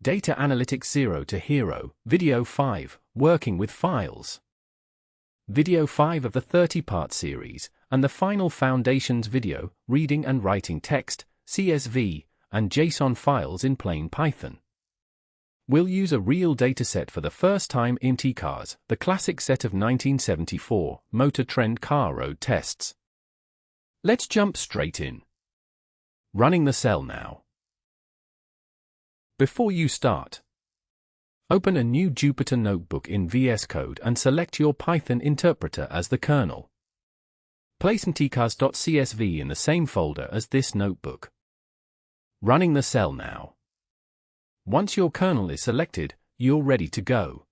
Data Analytics 0 to Hero, Video 5, Working with Files. Video 5 of the 30-part series, and the final Foundations video, Reading and Writing Text, CSV, and JSON files in plain Python. We'll use a real dataset for the first time in TCARs, the classic set of 1974 motor trend car road tests. Let's jump straight in. Running the cell now. Before you start, open a new Jupyter notebook in VS Code and select your Python interpreter as the kernel. Place TCARs.csv in the same folder as this notebook. Running the cell now. Once your kernel is selected, you're ready to go.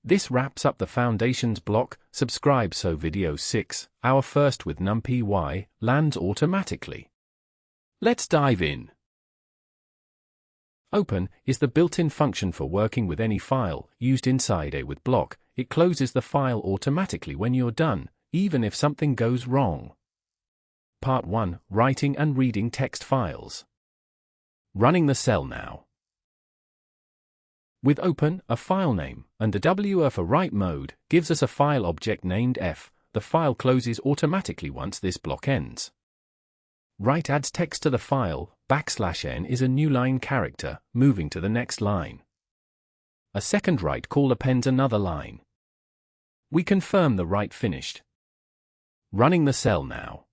This wraps up the Foundations block. Subscribe so video 6, our first with NumPy, lands automatically. Let's dive in. Open is the built-in function for working with any file used inside a with block. It closes the file automatically when you're done, even if something goes wrong. Part 1, Writing and Reading Text Files. Running the cell now. With open, a file name, and the WR for write mode gives us a file object named F. The file closes automatically once this block ends. Write adds text to the file. \n is a new line character, moving to the next line. A second write call appends another line. We confirm the write finished. Running the cell now.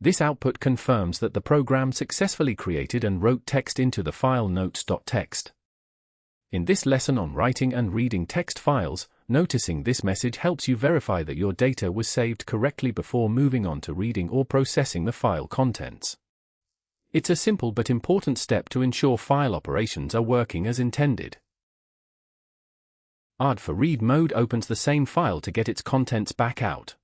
This output confirms that the program successfully created and wrote text into the file notes.txt. In this lesson on writing and reading text files, noticing this message helps you verify that your data was saved correctly before moving on to reading or processing the file contents. It's a simple but important step to ensure file operations are working as intended. ARD for read mode opens the same file to get its contents back out.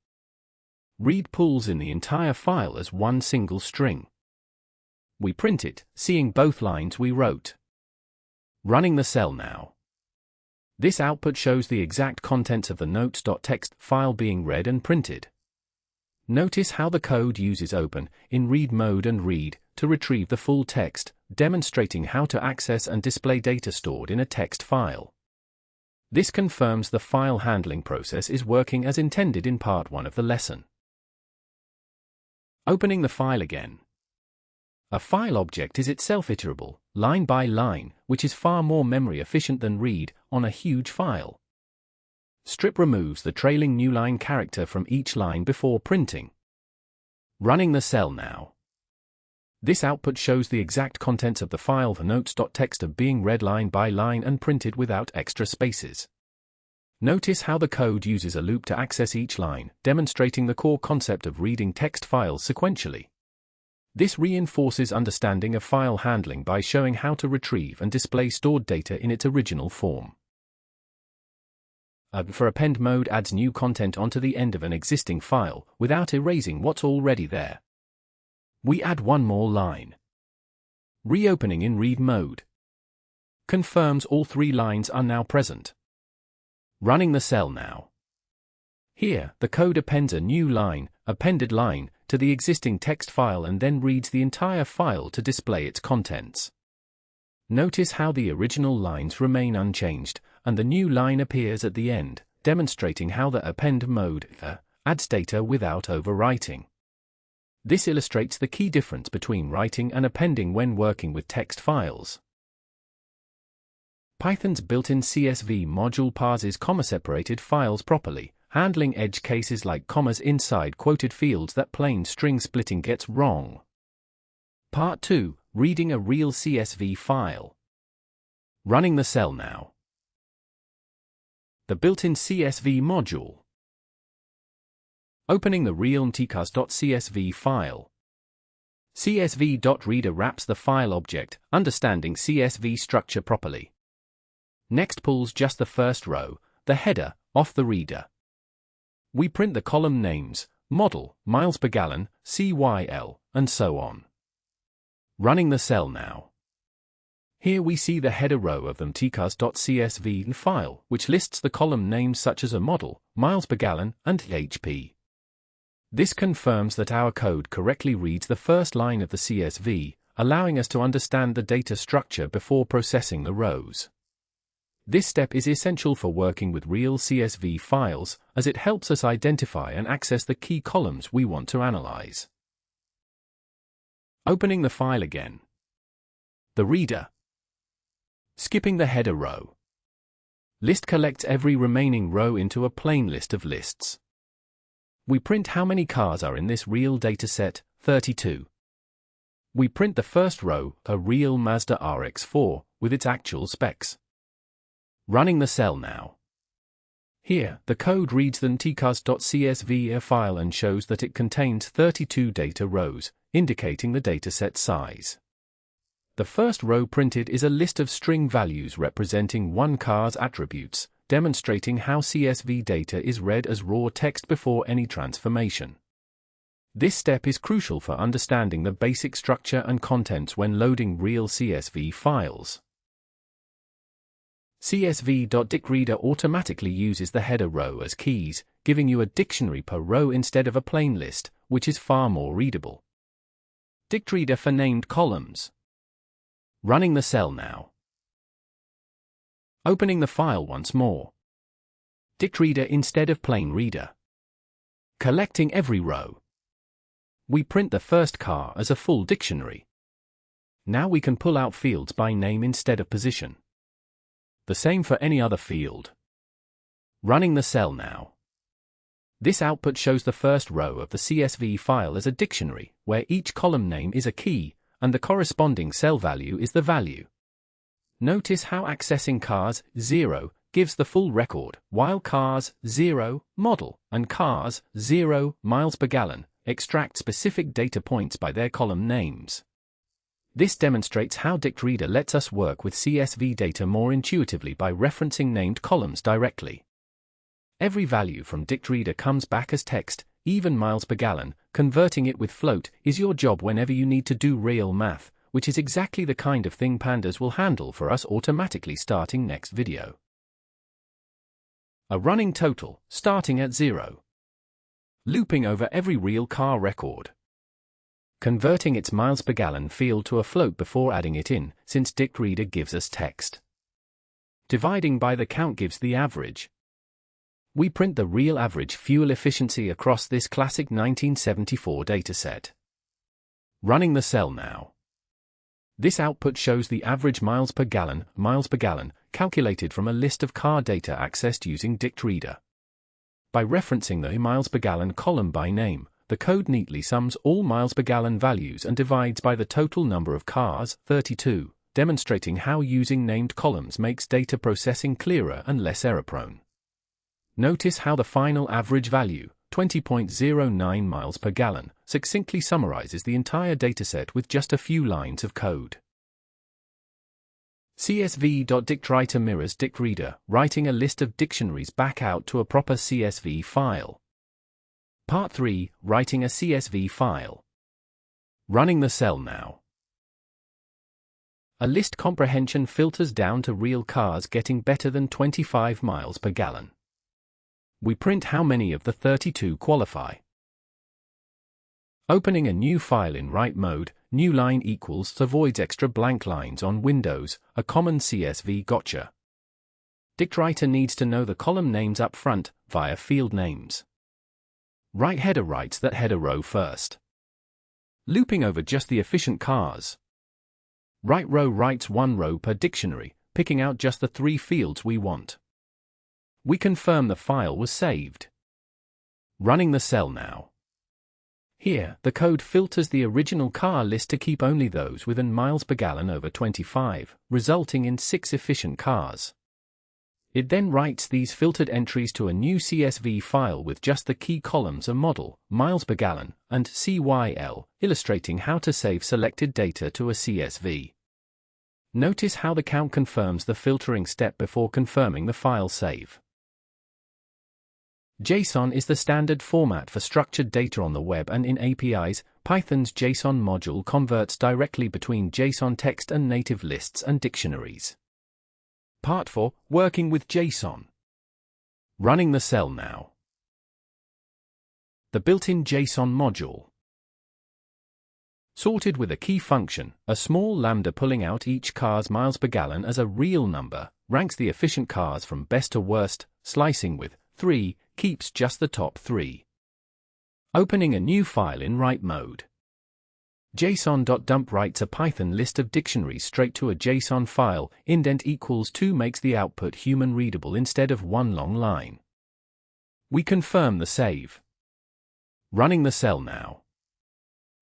Read pulls in the entire file as one single string. We print it, seeing both lines we wrote. Running the cell now. This output shows the exact contents of the notes.txt file being read and printed. Notice how the code uses open in read mode and read to retrieve the full text, demonstrating how to access and display data stored in a text file. This confirms the file handling process is working as intended in part 1 of the lesson. Opening the file again. A file object is itself iterable, line by line, which is far more memory efficient than read on a huge file. Strip removes the trailing new line character from each line before printing. Running the cell now. This output shows the exact contents of the file for notes.txt are being read line by line and printed without extra spaces. Notice how the code uses a loop to access each line, demonstrating the core concept of reading text files sequentially. This reinforces understanding of file handling by showing how to retrieve and display stored data in its original form. For append mode adds new content onto the end of an existing file without erasing what's already there. We add one more line. Reopening in read mode. Confirms all 3 lines are now present. Running the cell now. Here, the code appends a new line, appended line, to the existing text file and then reads the entire file to display its contents. Notice how the original lines remain unchanged, and the new line appears at the end, demonstrating how the append mode adds data without overwriting. This illustrates the key difference between writing and appending when working with text files. Python's built-in CSV module parses comma-separated files properly, handling edge cases like commas inside quoted fields that plain string splitting gets wrong. Part 2, Reading a real CSV file. Running the cell now. The built-in CSV module. Opening the real TCARs.csv file. CSV.reader wraps the file object, understanding CSV structure properly. Next pulls just the first row, the header, off the reader. We print the column names, model, miles per gallon, CYL, and so on. Running the cell now. Here we see the header row of the TCARs.csv file, which lists the column names such as a model, miles per gallon, and HP. This confirms that our code correctly reads the first line of the CSV, allowing us to understand the data structure before processing the rows. This step is essential for working with real CSV files, as it helps us identify and access the key columns we want to analyze. Opening the file again. The reader. Skipping the header row. List collects every remaining row into a plain list of lists. We print how many cars are in this real dataset, 32. We print the first row, a real Mazda RX-4, with its actual specs. Running the cell now. Here, the code reads the tcars.csv file and shows that it contains 32 data rows, indicating the dataset size. The first row printed is a list of string values representing one car's attributes, demonstrating how CSV data is read as raw text before any transformation. This step is crucial for understanding the basic structure and contents when loading real CSV files. CSV.dictReader automatically uses the header row as keys, giving you a dictionary per row instead of a plain list, which is far more readable. DictReader for named columns. Running the cell now. Opening the file once more. DictReader instead of plain reader. Collecting every row. We print the first car as a full dictionary. Now we can pull out fields by name instead of position. The same for any other field. Running the cell now. This output shows the first row of the CSV file as a dictionary, where each column name is a key, and the corresponding cell value is the value. Notice how accessing cars 0 gives the full record, while cars 0 model and cars 0 miles per gallon extract specific data points by their column names. This demonstrates how DictReader lets us work with CSV data more intuitively by referencing named columns directly. Every value from DictReader comes back as text, even miles per gallon. Converting it with float is your job whenever you need to do real math, which is exactly the kind of thing Pandas will handle for us automatically starting next video. A running total, starting at 0. Looping over every real car record. Converting its miles per gallon field to a float before adding it in, since DictReader gives us text. Dividing by the count gives the average. We print the real average fuel efficiency across this classic 1974 dataset. Running the cell now. This output shows the average miles per gallon, calculated from a list of car data accessed using DictReader. By referencing the miles per gallon column by name, the code neatly sums all miles per gallon values and divides by the total number of cars, 32, demonstrating how using named columns makes data processing clearer and less error-prone. Notice how the final average value, 20.09 miles per gallon, succinctly summarizes the entire dataset with just a few lines of code. CSV.dictWriter mirrors DictReader, writing a list of dictionaries back out to a proper CSV file. Part 3, writing a CSV file. Running the cell now. A list comprehension filters down to real cars getting better than 25 miles per gallon. We print how many of the 32 qualify. Opening a new file in write mode, new line equals avoids extra blank lines on Windows, a common CSV gotcha. DictWriter needs to know the column names up front, via field names. Write header writes that header row first. Looping over just the efficient cars. Write row writes one row per dictionary, picking out just the 3 fields we want. We confirm the file was saved. Running the cell now. Here, the code filters the original car list to keep only those with an miles per gallon over 25, resulting in 6 efficient cars. It then writes these filtered entries to a new CSV file with just the key columns a model, miles per gallon, and CYL, illustrating how to save selected data to a CSV. Notice how the count confirms the filtering step before confirming the file save. JSON is the standard format for structured data on the web, and in APIs, Python's JSON module converts directly between JSON text and native lists and dictionaries. Part 4, working with JSON. Running the cell now. The built-in JSON module. Sorted with a key function, a small lambda pulling out each car's miles per gallon as a real number, ranks the efficient cars from best to worst, slicing with 3, keeps just the top 3. Opening a new file in write mode. JSON.dump writes a Python list of dictionaries straight to a JSON file, indent equals 2 makes the output human readable instead of one long line. We confirm the save. Running the cell now.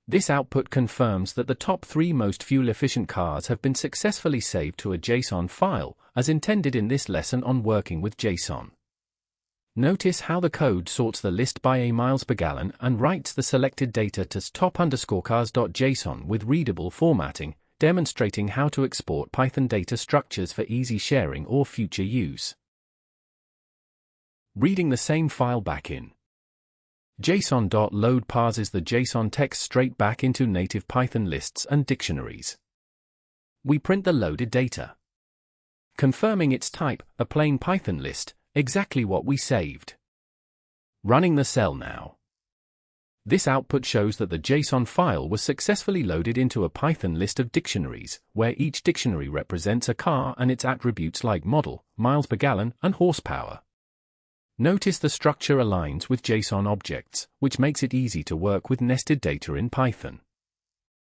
This output confirms that the top 3 most fuel-efficient cars have been successfully saved to a JSON file, as intended in this lesson on working with JSON. Notice how the code sorts the list by a miles per gallon and writes the selected data to top_cars.json with readable formatting, demonstrating how to export Python data structures for easy sharing or future use. Reading the same file back in. JSON.load parses the JSON text straight back into native Python lists and dictionaries. We print the loaded data. Confirming its type, a plain Python list, exactly what we saved. Running the cell now. This output shows that the JSON file was successfully loaded into a Python list of dictionaries, where each dictionary represents a car and its attributes like model, miles per gallon, and horsepower. Notice the structure aligns with JSON objects, which makes it easy to work with nested data in Python.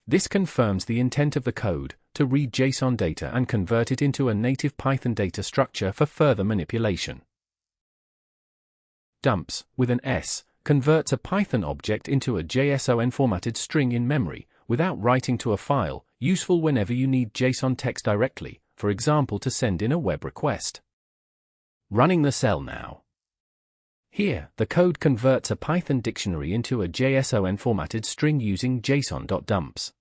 This confirms the intent of the code, to read JSON data and convert it into a native Python data structure for further manipulation. Dumps, with an S, converts a Python object into a JSON formatted string in memory, without writing to a file, useful whenever you need JSON text directly, for example to send in a web request. Running the cell now. Here, the code converts a Python dictionary into a JSON formatted string using JSON.dumps.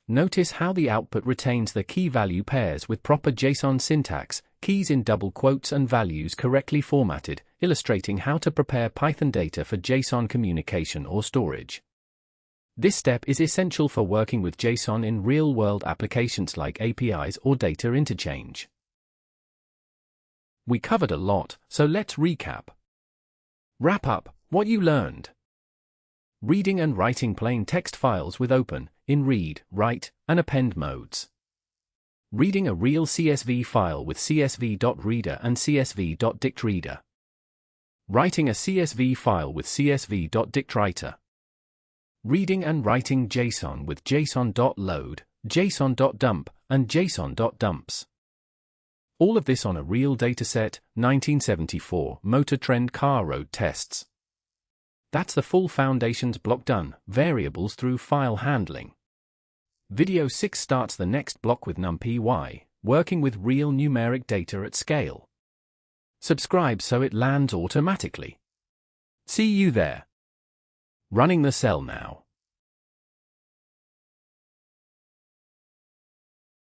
Notice how the output retains the key value pairs with proper JSON syntax, keys in double quotes and values correctly formatted, illustrating how to prepare Python data for JSON communication or storage. This step is essential for working with JSON in real-world applications like APIs or data interchange. We covered a lot, so let's recap. Wrap up what you learned. Reading and writing plain text files with open, in read, write, and append modes. Reading a real CSV file with csv.reader and csv.dictReader. Writing a CSV file with csv.dictWriter. Reading and writing JSON with json.load, json.dump, and json.dumps. All of this on a real dataset, 1974 Motor Trend Car Road Tests. That's the full foundations block done, variables through file handling. Video 6 starts the next block with NumPy, working with real numeric data at scale. Subscribe so it lands automatically. See you there. Running the cell now.